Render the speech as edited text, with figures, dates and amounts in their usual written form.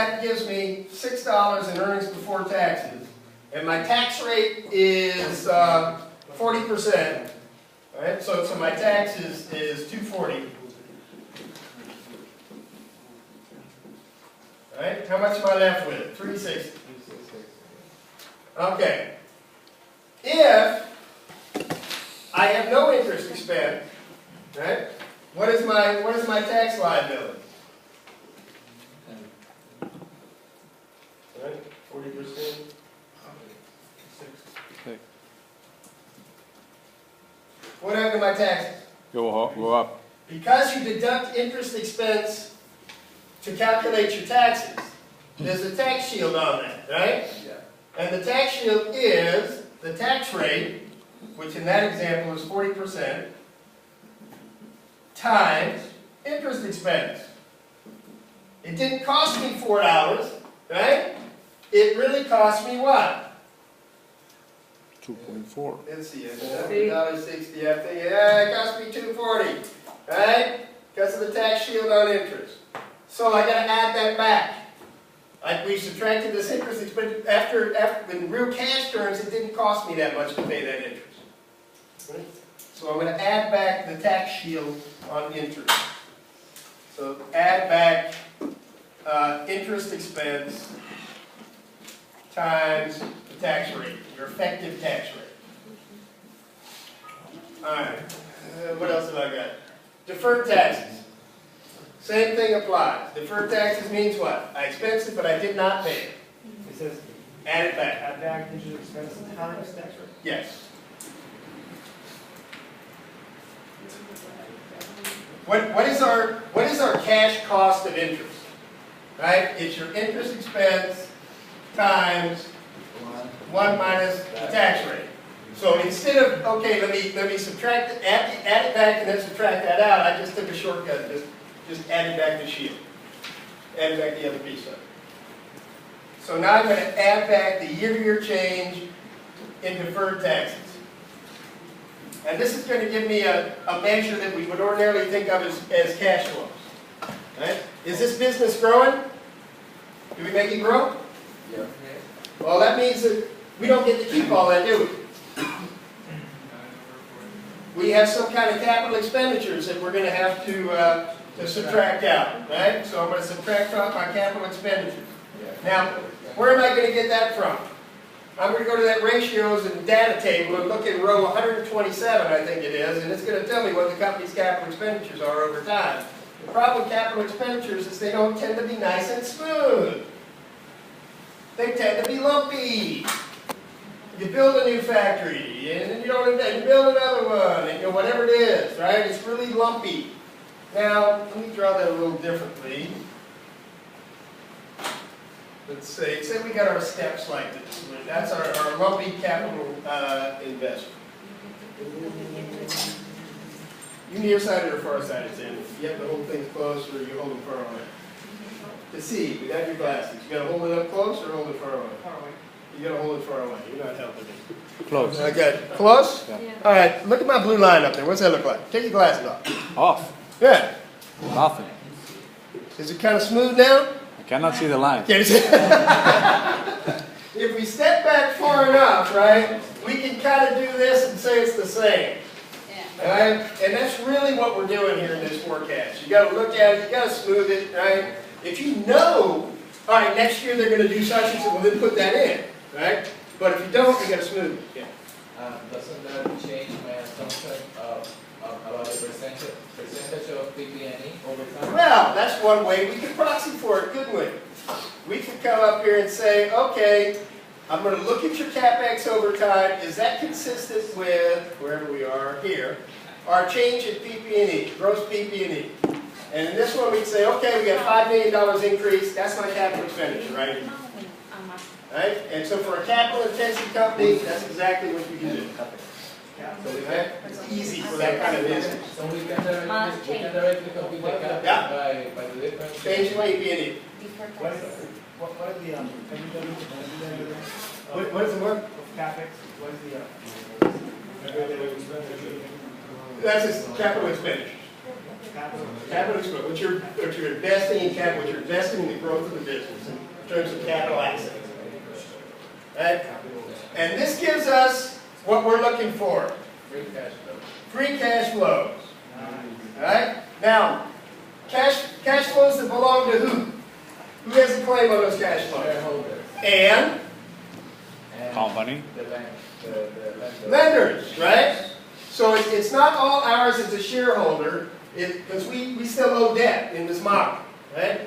that gives me $6 in earnings before taxes. And my tax rate is 40%. All right, so my tax is $240. All right, how much am I left with? $360. Okay. If I have no interest expense, right? What is my tax liability? Right, 40%. What happened to my taxes? Go up. Because you deduct interest expense to calculate your taxes, there's a tax shield on that, right? Yeah. And the tax shield is the tax rate, which in that example is 40%, times interest expense. It didn't cost me $4, right? It really cost me what? 2.4. Let's see, $1.60. Yeah, it cost me $2.40, right? Because of the tax shield on interest. So I got to add that back. Like we subtracted this interest expense after in real cash terms, it didn't cost me that much to pay that interest. Right? So I'm going to add back the tax shield on interest. So add back interest expense times the tax rate, your effective tax rate. All right. What else have I got? Deferred taxes. Same thing applies. Deferred taxes means what? I expensed it, but I did not pay it. It says Add it back. add back interest expense times tax rate. Yes. What is our cash cost of interest? Right? It's your interest expense times 1 minus the tax rate. So instead of, okay, let me subtract it, add it back and then subtract that out, I just took a shortcut and just added back the shield. Added back the other piece of it. So now I'm going to add back the year-to-year change in deferred taxes. And this is going to give me a measure that we would ordinarily think of as cash flows. Right? Is this business growing? Do we make it grow? Yeah. Well, that means that we don't get to keep all that, do we? We have some kind of capital expenditures that we're going to have to subtract out, right? So I'm going to subtract out my capital expenditures. Now, where am I going to get that from? I'm going to go to that ratios and data table and look at row 127, I think it is, and it's going to tell me what the company's capital expenditures are over time. The problem with capital expenditures is they don't tend to be nice and smooth. They tend to be lumpy. You build a new factory, and then you build another one, and whatever it is, right? It's really lumpy. Now, let me draw that a little differently. Let's say we got our steps like this. That's our lumpy capital investment. You near side or far side it's in. You have to hold things close or you hold them far away. To see, without your glasses, you got to hold it up close or hold it far away? Far away. You got to hold it far away. You're not helping me. Close. Okay, close? Yeah. All right, look at my blue line up there. What's that look like? Take your glasses off. Off. Yeah. Nothing. Is it kind of smooth now? I cannot see the line. Can you see? If we step back far enough, right, we can kind of do this and say it's the same. Yeah. Right? And that's really what we're doing here in this forecast. You got to look at it, you got to smooth it, right? If you know, all right, next year they're going to do such and such, well then put that in, right? But if you don't, you got to smooth it. Yeah. Doesn't that change my assumption about the percentage of PP&E over time? Well, that's one way we could proxy for it, couldn't we? We could come up here and say, okay, I'm going to look at your CapEx over time. Is that consistent with, wherever we are here, our change in PP&E, gross PP&E? And in this one we'd say, okay, we got $5 million increase. That's my capital expenditure, right? Right? And so for a capital intensive company, that's exactly what you can do. Right? It's easy for that kind of business. So we can directly compute the CapEx Yeah. by the difference. Change your PP&E. What is the What is the word? of CapEx? What is the That's just capital expenditures. Capital expense, what you're investing in capital, what you're investing in the growth of the business in terms of capital assets. Right? And this gives us what we're looking for. Free cash flow. Free cash flows. Alright? Now, cash flows that belong to who? Who has a claim on those cash flows? Shareholders. And Company. The bank, the lender. lenders, right? So it's not all ours as a shareholder, because we still owe debt in this model, right?